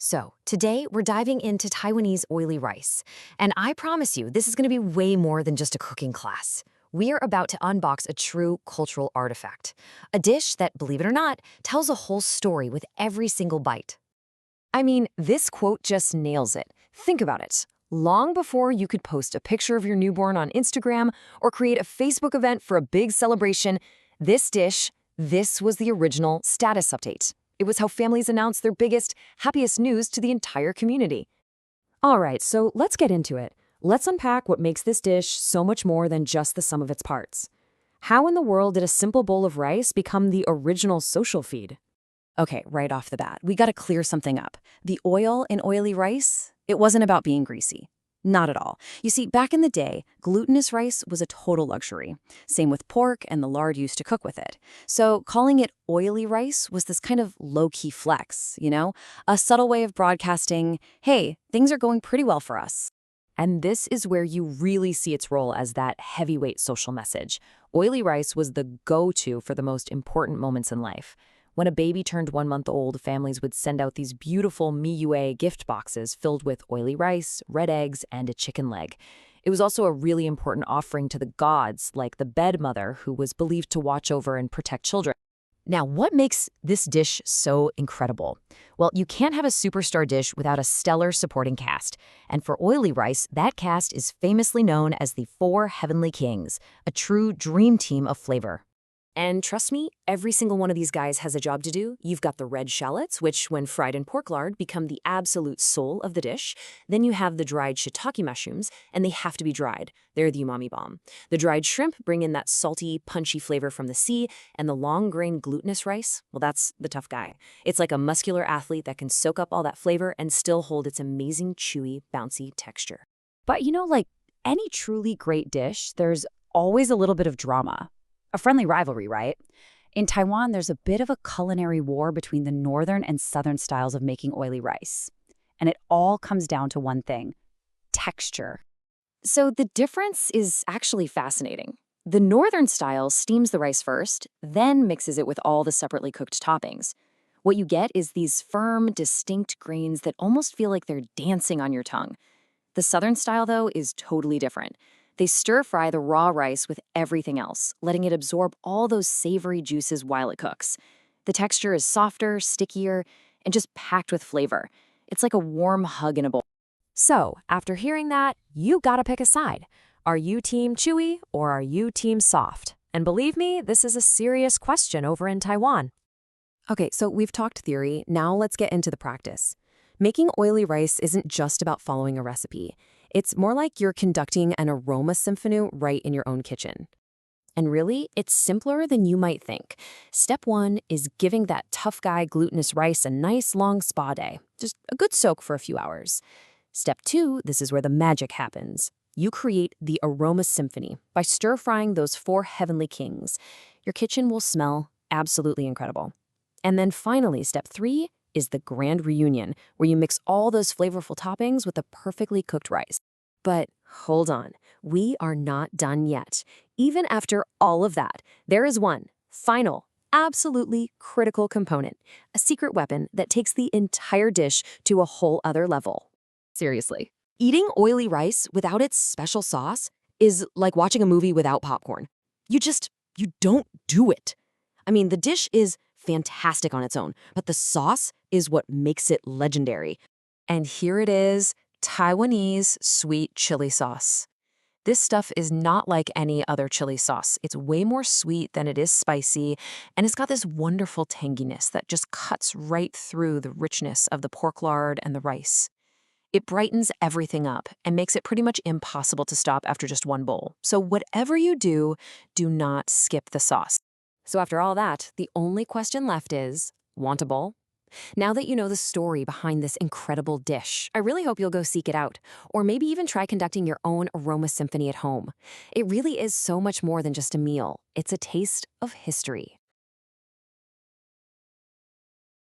So, today we're diving into Taiwanese oily rice. And I promise you, this is going to be way more than just a cooking class. We are about to unbox a true cultural artifact. A dish that, believe it or not, tells a whole story with every single bite. I mean, this quote just nails it. Think about it. Long before you could post a picture of your newborn on Instagram or create a Facebook event for a big celebration, this was the original status update. It was how families announced their biggest, happiest news to the entire community. All right, so let's get into it. Let's unpack what makes this dish so much more than just the sum of its parts. How in the world did a simple bowl of rice become the original social feed? Okay, right off the bat, we gotta clear something up. The oil in oily rice, it wasn't about being greasy. Not at all. You see, back in the day, glutinous rice was a total luxury. Same with pork and the lard used to cook with it. So calling it oily rice was this kind of low-key flex, A subtle way of broadcasting, hey, things are going pretty well for us. And this is where you really see its role as that heavyweight social message. Oily rice was the go-to for the most important moments in life. When a baby turned 1 month old, families would send out these beautiful miyue gift boxes filled with oily rice, red eggs, and a chicken leg. It was also a really important offering to the gods, like the bed mother, who was believed to watch over and protect children. Now, what makes this dish so incredible? Well, you can't have a superstar dish without a stellar supporting cast. And for oily rice, that cast is famously known as the Four Heavenly Kings, a true dream team of flavor. And trust me, every single one of these guys has a job to do. You've got the red shallots, which, when fried in pork lard, become the absolute soul of the dish. Then you have the dried shiitake mushrooms, and they have to be dried. They're the umami bomb. The dried shrimp bring in that salty, punchy flavor from the sea, and the long-grain glutinous rice, well, that's the tough guy. It's like a muscular athlete that can soak up all that flavor and still hold its amazing, chewy, bouncy texture. But like any truly great dish, there's always a little bit of drama. A friendly rivalry, right? In Taiwan, there's a bit of a culinary war between the northern and southern styles of making oily rice. And it all comes down to one thing: texture. So the difference is actually fascinating. The northern style steams the rice first, then mixes it with all the separately cooked toppings. What you get is these firm, distinct grains that almost feel like they're dancing on your tongue. The southern style, though, is totally different. They stir-fry the raw rice with everything else, letting it absorb all those savory juices while it cooks. The texture is softer, stickier, and just packed with flavor. It's like a warm hug in a bowl. So, after hearing that, you gotta pick a side. Are you team chewy or are you team soft? And believe me, this is a serious question over in Taiwan. Okay, so we've talked theory, now let's get into the practice. Making oily rice isn't just about following a recipe. It's more like you're conducting an aroma symphony right in your own kitchen. And really, it's simpler than you might think. Step 1 is giving that tough guy glutinous rice a nice long spa day, just a good soak for a few hours. Step 2, this is where the magic happens. You create the aroma symphony by stir-frying those 4 heavenly kings. Your kitchen will smell absolutely incredible. And then finally, step 3 is the grand reunion, where you mix all those flavorful toppings with the perfectly cooked rice. But hold on, we are not done yet. Even after all of that, there is one final, absolutely critical component, a secret weapon that takes the entire dish to a whole other level. Seriously, eating oily rice without its special sauce is like watching a movie without popcorn. You don't do it. I mean, the dish is fantastic on its own, but the sauce is what makes it legendary. And here it is, Taiwanese sweet chili sauce. This stuff is not like any other chili sauce. It's way more sweet than it is spicy, and it's got this wonderful tanginess that just cuts right through the richness of the pork lard and the rice. It brightens everything up and makes it pretty much impossible to stop after just one bowl. So whatever you do, do not skip the sauce. So after all that, the only question left is, want a bowl? Now that you know the story behind this incredible dish, I really hope you'll go seek it out, or maybe even try conducting your own aroma symphony at home. It really is so much more than just a meal. It's a taste of history.